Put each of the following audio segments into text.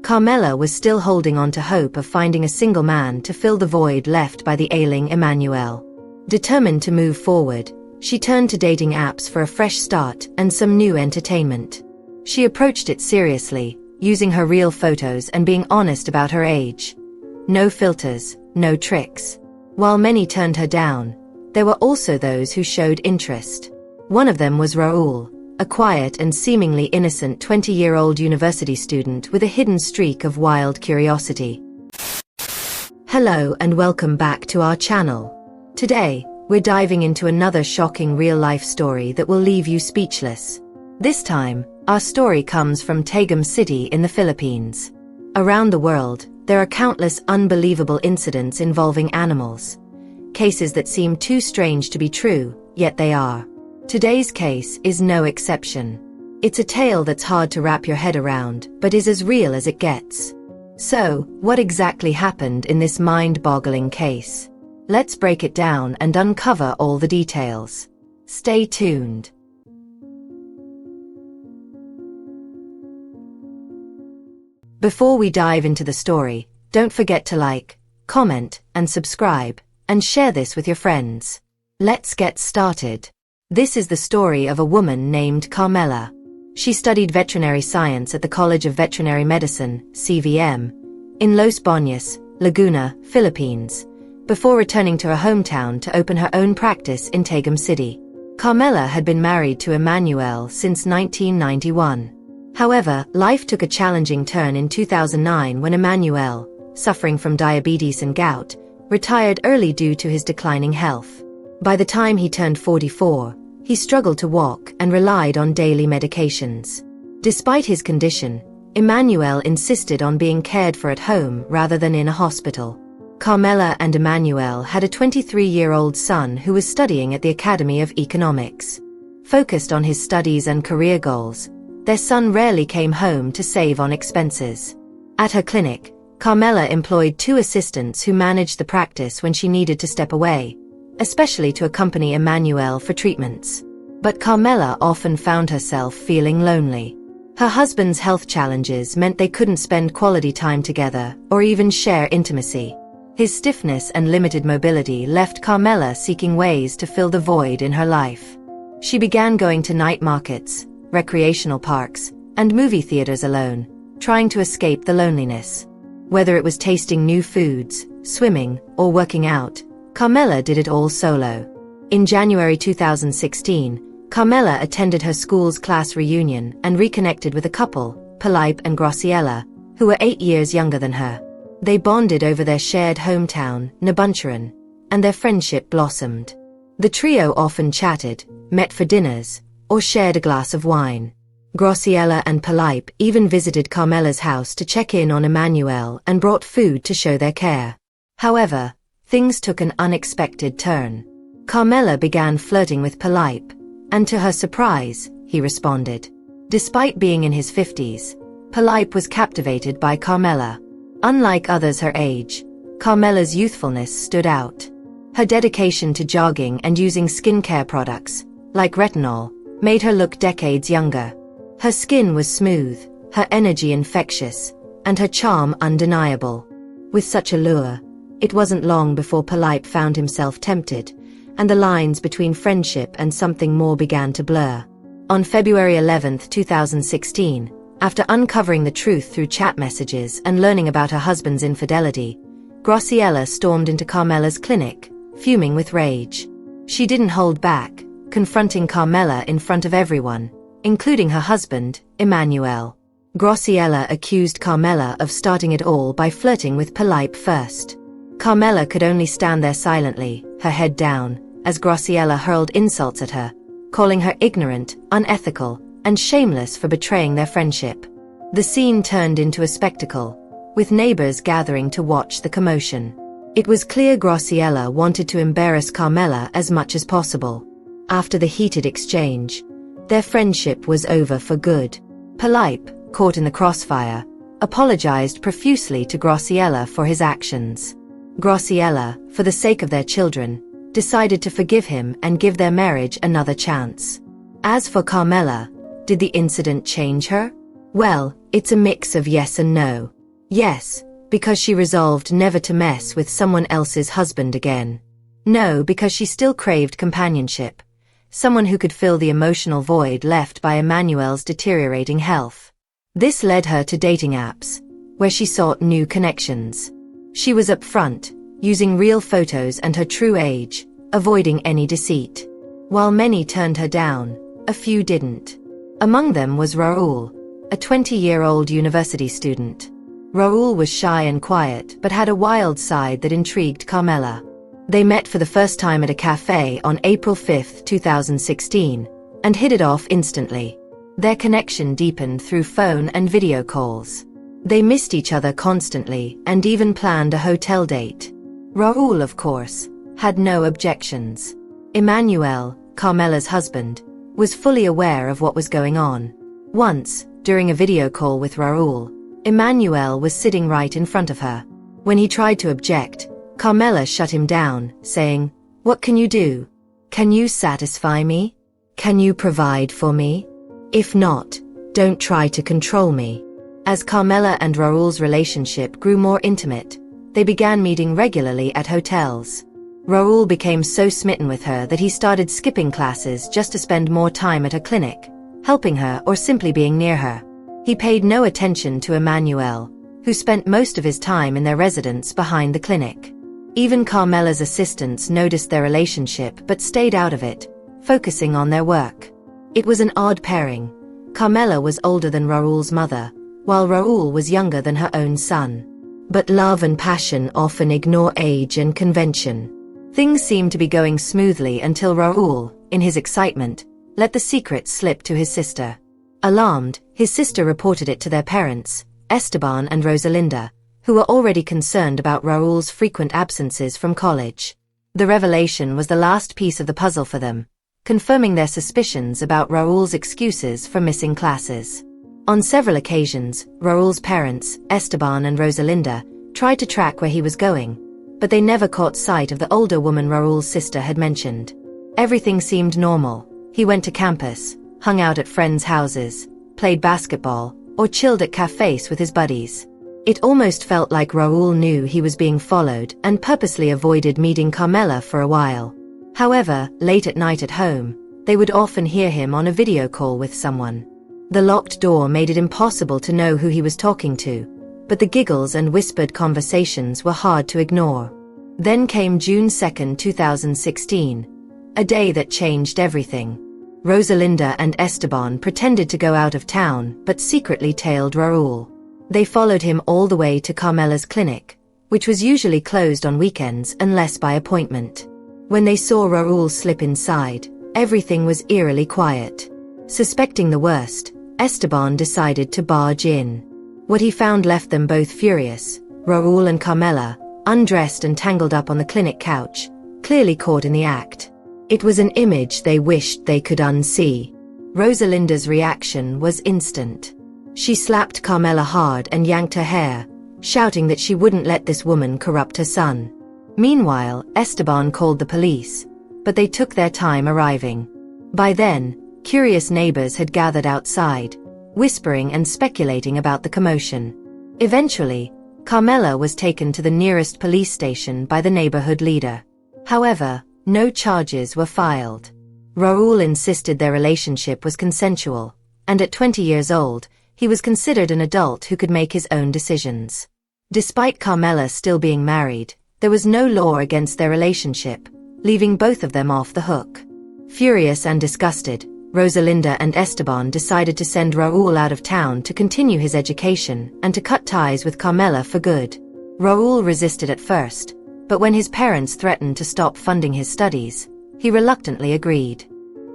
Carmela was still holding on to hope of finding a single man to fill the void left by the ailing Emmanuel. Determined to move forward, she turned to dating apps for a fresh start and some new entertainment. She approached it seriously, using her real photos and being honest about her age. No filters, no tricks. While many turned her down, there were also those who showed interest. One of them was Raoul, a quiet and seemingly innocent 20-year-old university student with a hidden streak of wild curiosity. Hello and welcome back to our channel. Today, we're diving into another shocking real-life story that will leave you speechless. This time, our story comes from Tagum City in the Philippines. Around the world, there are countless unbelievable incidents involving animals. Cases that seem too strange to be true, yet they are. Today's case is no exception. It's a tale that's hard to wrap your head around, but is as real as it gets. So, what exactly happened in this mind-boggling case? Let's break it down and uncover all the details. Stay tuned. Before we dive into the story, don't forget to like, comment, and subscribe, and share this with your friends. Let's get started. This is the story of a woman named Carmela. She studied veterinary science at the College of Veterinary Medicine, CVM, in Los Baños, Laguna, Philippines, before returning to her hometown to open her own practice in Tagum City. Carmela had been married to Emmanuel since 1991. However, life took a challenging turn in 2009 when Emmanuel, suffering from diabetes and gout, retired early due to his declining health. By the time he turned 44, he struggled to walk and relied on daily medications. Despite his condition, Emmanuel insisted on being cared for at home rather than in a hospital. Carmela and Emmanuel had a 23-year-old son who was studying at the Academy of Economics. Focused on his studies and career goals, their son rarely came home to save on expenses. At her clinic, Carmela employed 2 assistants who managed the practice when she needed to step away, especially to accompany Emmanuel for treatments. But Carmela often found herself feeling lonely. Her husband's health challenges meant they couldn't spend quality time together or even share intimacy. His stiffness and limited mobility left Carmela seeking ways to fill the void in her life. She began going to night markets, recreational parks, and movie theaters alone, trying to escape the loneliness. Whether it was tasting new foods, swimming, or working out, Carmela did it all solo. In January 2016, Carmela attended her school's class reunion and reconnected with a couple, Pelipe and Graciela, who were 8 years younger than her. They bonded over their shared hometown, Bedridden, and their friendship blossomed. The trio often chatted, met for dinners, or shared a glass of wine. Graciela and Pelipe even visited Carmela's house to check in on Emmanuel and brought food to show their care. However, things took an unexpected turn. Carmela began flirting with Pelipe, and to her surprise, he responded. Despite being in his 50s, Pelipe was captivated by Carmela. Unlike others her age, Carmela's youthfulness stood out. Her dedication to jogging and using skincare products, like retinol, made her look decades younger. Her skin was smooth, her energy infectious, and her charm undeniable. With such allure, it wasn't long before Pelipe found himself tempted, and the lines between friendship and something more began to blur. On February 11, 2016, after uncovering the truth through chat messages and learning about her husband's infidelity, Graciela stormed into Carmela's clinic, fuming with rage. She didn't hold back, confronting Carmela in front of everyone, including her husband, Emmanuel. Graciela accused Carmela of starting it all by flirting with Pelipe first. Carmela could only stand there silently, her head down, as Graciela hurled insults at her, calling her ignorant, unethical, and shameless for betraying their friendship. The scene turned into a spectacle, with neighbors gathering to watch the commotion. It was clear Graciela wanted to embarrass Carmela as much as possible. After the heated exchange, their friendship was over for good. Pelipe, caught in the crossfire, apologized profusely to Graciela for his actions. Graciela, for the sake of their children, decided to forgive him and give their marriage another chance. As for Carmela, did the incident change her? Well, it's a mix of yes and no. Yes, because she resolved never to mess with someone else's husband again. No, because she still craved companionship, someone who could fill the emotional void left by Emmanuel's deteriorating health. This led her to dating apps, where she sought new connections. She was upfront, using real photos and her true age, avoiding any deceit. While many turned her down, a few didn't. Among them was Raoul, a 20-year-old university student. Raoul was shy and quiet but had a wild side that intrigued Carmela. They met for the first time at a cafe on April 5, 2016, and hit it off instantly. Their connection deepened through phone and video calls. They missed each other constantly and even planned a hotel date. Raoul, of course, had no objections. Emmanuel, Carmela's husband, was fully aware of what was going on. Once, during a video call with Raoul, Emmanuel was sitting right in front of her. When he tried to object, Carmela shut him down, saying, "What can you do? Can you satisfy me? Can you provide for me? If not, don't try to control me." As Carmela and Raoul's relationship grew more intimate, they began meeting regularly at hotels. Raoul became so smitten with her that he started skipping classes just to spend more time at her clinic, helping her or simply being near her. He paid no attention to Emmanuel, who spent most of his time in their residence behind the clinic. Even Carmela's assistants noticed their relationship but stayed out of it, focusing on their work. It was an odd pairing. Carmela was older than Raoul's mother, while Raoul was younger than her own son. But love and passion often ignore age and convention. Things seemed to be going smoothly until Raoul, in his excitement, let the secret slip to his sister. Alarmed, his sister reported it to their parents, Esteban and Rosalinda, who were already concerned about Raoul's frequent absences from college. The revelation was the last piece of the puzzle for them, confirming their suspicions about Raoul's excuses for missing classes. On several occasions, Raoul's parents, Esteban and Rosalinda, tried to track where he was going, but they never caught sight of the older woman Raoul's sister had mentioned. Everything seemed normal. He went to campus, hung out at friends' houses, played basketball, or chilled at cafes with his buddies. It almost felt like Raoul knew he was being followed and purposely avoided meeting Carmela for a while. However, late at night at home, they would often hear him on a video call with someone. The locked door made it impossible to know who he was talking to, but the giggles and whispered conversations were hard to ignore. Then came June 2, 2016, a day that changed everything. Rosalinda and Esteban pretended to go out of town but secretly tailed Raoul. They followed him all the way to Carmela's clinic, which was usually closed on weekends unless by appointment. When they saw Raoul slip inside, everything was eerily quiet. Suspecting the worst, Esteban decided to barge in. What he found left them both furious. Raoul and Carmela, undressed and tangled up on the clinic couch, clearly caught in the act. It was an image they wished they could unsee. Rosalinda's reaction was instant. She slapped Carmela hard and yanked her hair, shouting that she wouldn't let this woman corrupt her son. Meanwhile, Esteban called the police, but they took their time arriving. By then, curious neighbors had gathered outside, whispering and speculating about the commotion. Eventually, Carmela was taken to the nearest police station by the neighborhood leader. However, no charges were filed. Raoul insisted their relationship was consensual, and at 20 years old, he was considered an adult who could make his own decisions. Despite Carmela still being married, there was no law against their relationship, leaving both of them off the hook. Furious and disgusted, Rosalinda and Esteban decided to send Raoul out of town to continue his education and to cut ties with Carmela for good. Raoul resisted at first, but when his parents threatened to stop funding his studies, he reluctantly agreed.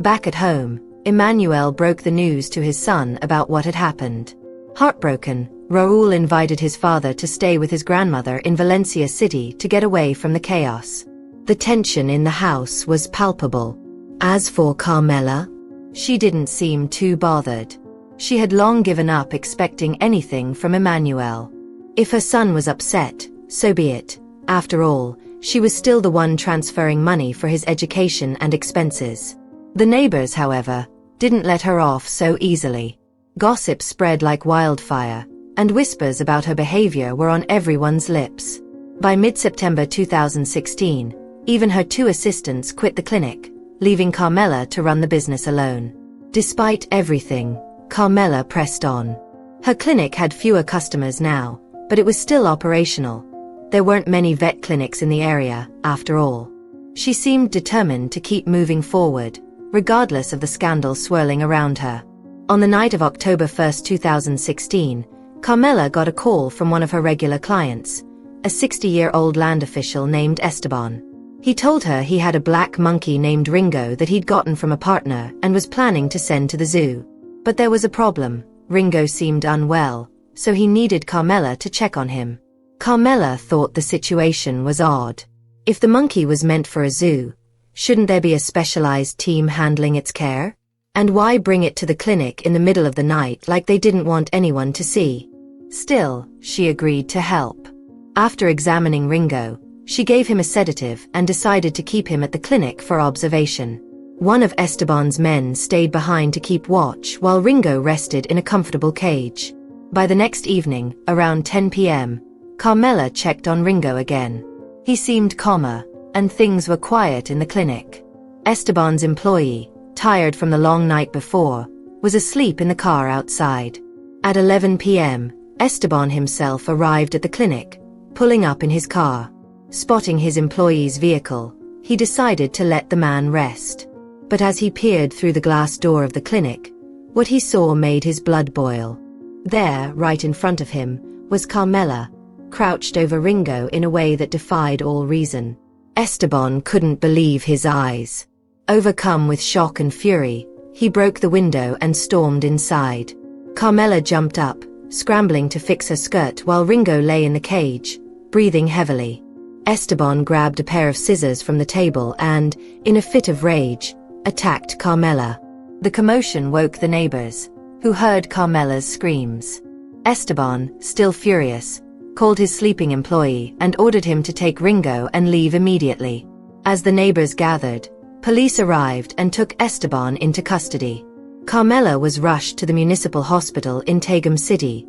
Back at home, Emmanuel broke the news to his son about what had happened. Heartbroken, Raoul invited his father to stay with his grandmother in Valencia City to get away from the chaos. The tension in the house was palpable. As for Carmela, she didn't seem too bothered. She had long given up expecting anything from Emmanuel. If her son was upset, so be it. After all, she was still the one transferring money for his education and expenses. The neighbors, however, didn't let her off so easily. Gossip spread like wildfire, and whispers about her behavior were on everyone's lips. By mid-September 2016, even her 2 assistants quit the clinic, leaving Carmela to run the business alone. Despite everything, Carmela pressed on. Her clinic had fewer customers now, but it was still operational. There weren't many vet clinics in the area, after all. She seemed determined to keep moving forward, regardless of the scandal swirling around her. On the night of October 1, 2016, Carmela got a call from one of her regular clients, a 60-year-old land official named Esteban. He told her he had a black monkey named Ringo that he'd gotten from a partner and was planning to send to the zoo. But there was a problem. Ringo seemed unwell, so he needed Carmela to check on him. Carmela thought the situation was odd. If the monkey was meant for a zoo, shouldn't there be a specialized team handling its care? And why bring it to the clinic in the middle of the night like they didn't want anyone to see? Still, she agreed to help. After examining Ringo, she gave him a sedative and decided to keep him at the clinic for observation. One of Esteban's men stayed behind to keep watch while Ringo rested in a comfortable cage. By the next evening, around 10 p.m., Carmela checked on Ringo again. He seemed calmer, and things were quiet in the clinic. Esteban's employee, tired from the long night before, was asleep in the car outside. At 11 p.m., Esteban himself arrived at the clinic, pulling up in his car. Spotting his employee's vehicle, he decided to let the man rest. But as he peered through the glass door of the clinic, what he saw made his blood boil. There, right in front of him, was Carmela, crouched over Ringo in a way that defied all reason. Esteban couldn't believe his eyes. Overcome with shock and fury, he broke the window and stormed inside. Carmela jumped up, scrambling to fix her skirt while Ringo lay in the cage, breathing heavily. Esteban grabbed a pair of scissors from the table and, in a fit of rage, attacked Carmela. The commotion woke the neighbors, who heard Carmela's screams. Esteban, still furious, called his sleeping employee and ordered him to take Ringo and leave immediately. As the neighbors gathered, police arrived and took Esteban into custody. Carmela was rushed to the municipal hospital in Tagum City,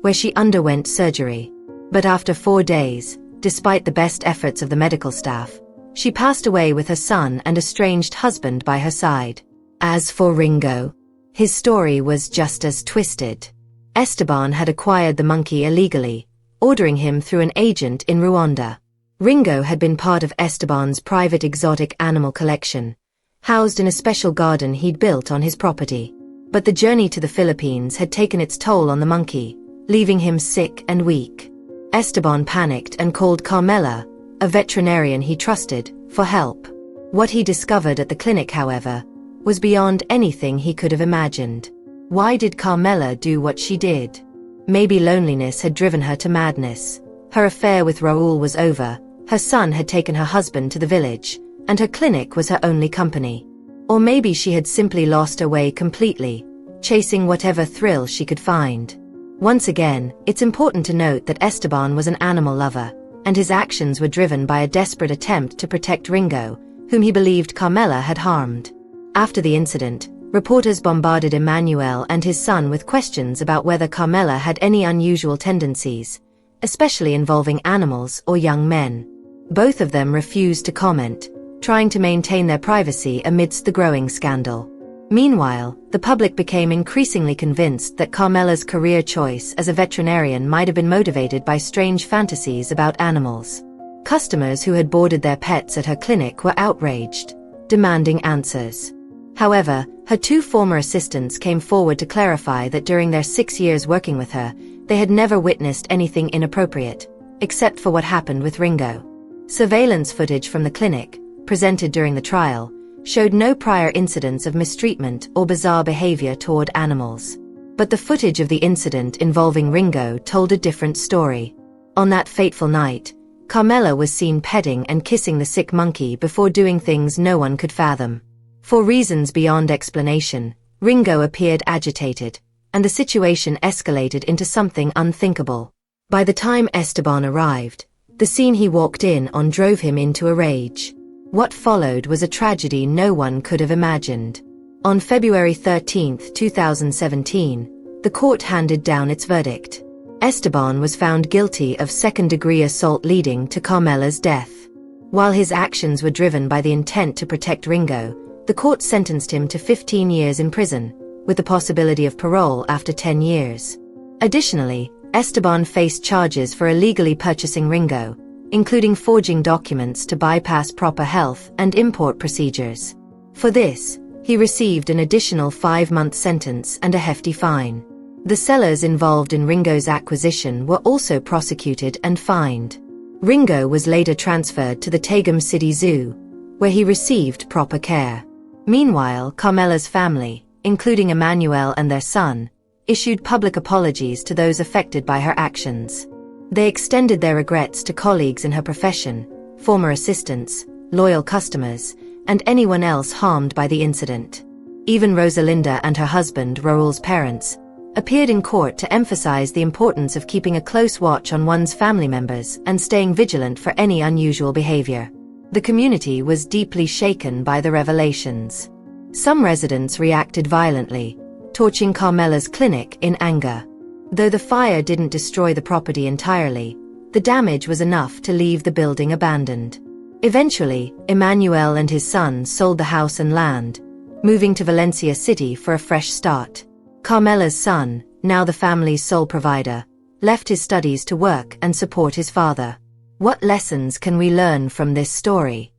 where she underwent surgery. But after 4 days, despite the best efforts of the medical staff, she passed away with her son and estranged husband by her side. As for Ringo, his story was just as twisted. Esteban had acquired the monkey illegally, ordering him through an agent in Rwanda. Ringo had been part of Esteban's private exotic animal collection, housed in a special garden he'd built on his property. But the journey to the Philippines had taken its toll on the monkey, leaving him sick and weak. Esteban panicked and called Carmela, a veterinarian he trusted, for help. What he discovered at the clinic, however, was beyond anything he could have imagined. Why did Carmela do what she did? Maybe loneliness had driven her to madness. Her affair with Raul was over, her son had taken her husband to the village, and her clinic was her only company. Or maybe she had simply lost her way completely, chasing whatever thrill she could find. Once again, it's important to note that Esteban was an animal lover, and his actions were driven by a desperate attempt to protect Ringo, whom he believed Carmela had harmed. After the incident, reporters bombarded Emmanuel and his son with questions about whether Carmela had any unusual tendencies, especially involving animals or young men. Both of them refused to comment, trying to maintain their privacy amidst the growing scandal. Meanwhile, the public became increasingly convinced that Carmela's career choice as a veterinarian might have been motivated by strange fantasies about animals. Customers who had boarded their pets at her clinic were outraged, demanding answers. However, her 2 former assistants came forward to clarify that during their 6 years working with her, they had never witnessed anything inappropriate, except for what happened with Ringo. Surveillance footage from the clinic, presented during the trial, showed no prior incidents of mistreatment or bizarre behavior toward animals. But the footage of the incident involving Ringo told a different story. On that fateful night, Carmela was seen petting and kissing the sick monkey before doing things no one could fathom. For reasons beyond explanation, Ringo appeared agitated, and the situation escalated into something unthinkable. By the time Esteban arrived, the scene he walked in on drove him into a rage. What followed was a tragedy no one could have imagined. On February 13, 2017, the court handed down its verdict. Esteban was found guilty of second-degree assault leading to Carmela's death. While his actions were driven by the intent to protect Ringo, the court sentenced him to 15 years in prison, with the possibility of parole after 10 years. Additionally, Esteban faced charges for illegally purchasing Ringo, including forging documents to bypass proper health and import procedures. For this, he received an additional 5-month sentence and a hefty fine. The sellers involved in Ringo's acquisition were also prosecuted and fined. Ringo was later transferred to the Tagum City Zoo, where he received proper care. Meanwhile, Carmela's family, including Emmanuel and their son, issued public apologies to those affected by her actions. They extended their regrets to colleagues in her profession, former assistants, loyal customers, and anyone else harmed by the incident. Even Rosalinda and her husband, Raul's parents, appeared in court to emphasize the importance of keeping a close watch on one's family members and staying vigilant for any unusual behavior. The community was deeply shaken by the revelations. Some residents reacted violently, torching Carmela's clinic in anger. Though the fire didn't destroy the property entirely, the damage was enough to leave the building abandoned. Eventually, Emmanuel and his son sold the house and land, moving to Valencia City for a fresh start. Carmela's son, now the family's sole provider, left his studies to work and support his father. What lessons can we learn from this story?